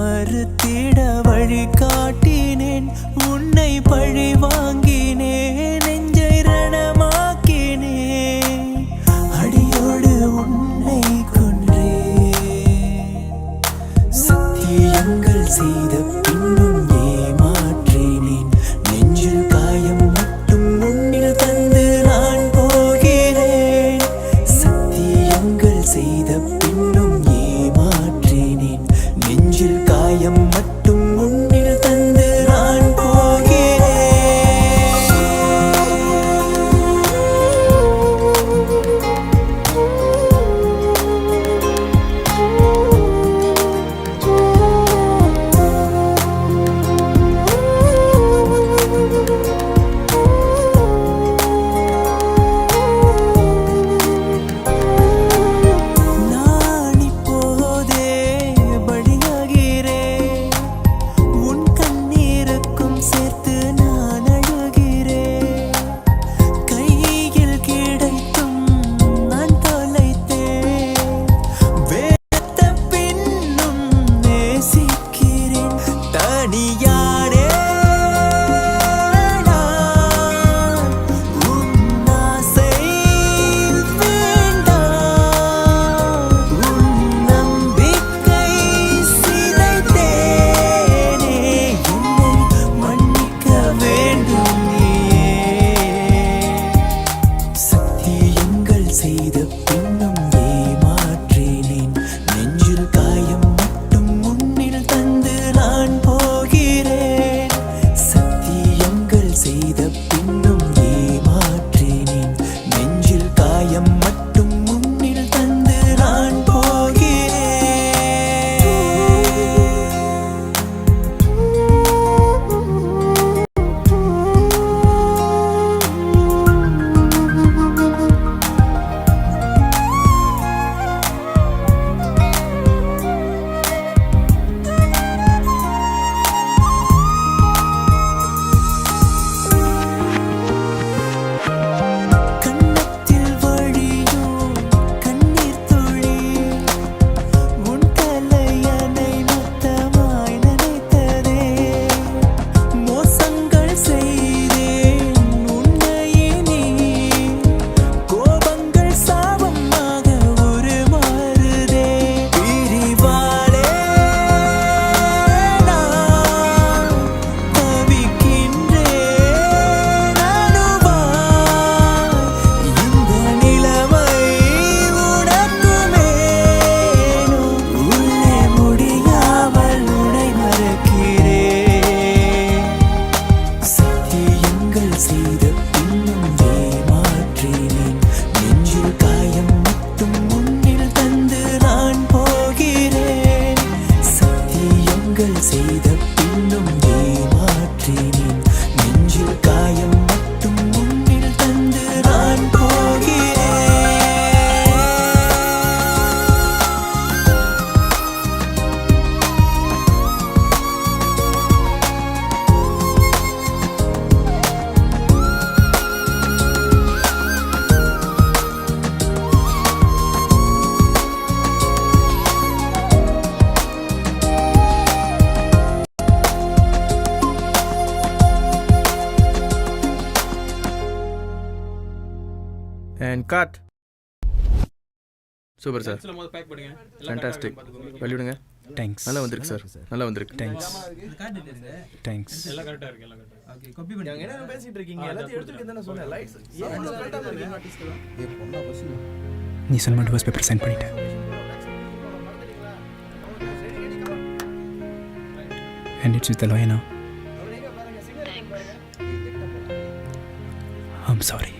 மறுத்திட வழி காட்டினேன், உன்னை பழி வாங்கினேன், நெஞ்சை ரணமாக்கினேன், அடியோடு உன்னை கொன்றேன். சத்தியங்கள் செய்த பின்னும் ஏமாற்றினேன், நெஞ்சில் காயம் மட்டும் உன்னில் தந்து நான் போகிறேன். சத்தியங்கள் செய்த பின்னும் ஏமாற்றினேன், நெஞ்சில் காயம் மட்டும் உன்னில் தந்து நான் And cut. Super sir, fantastic. வெளியிடுங்க. தேங்க்ஸ். நல்லா வந்திருக்கு சார், நல்லா வந்திருக்கு. தேங்க்ஸ். தேங்க்ஸ். எல்லாம் கரெக்டா இருக்கு, எல்லாம் கரெக்டா. ஓகே, காப்பி பண்ணி. நீங்க என்ன பேசிட்டு இருக்கீங்க? எல்லாத்தையும் எடுத்துட்டு தான சொன்னேன். லைட்ஸ் ஏன் கரெக்டா இருக்கு ஆர்டிஸ்ட்ல? ஏய் பொண்ணா பஸ். நீ சொன்ன டிவோர்ஸ் பேப்பர் சைன் பண்ணிட்டேன். And it's with the lawyer now. I'm sorry.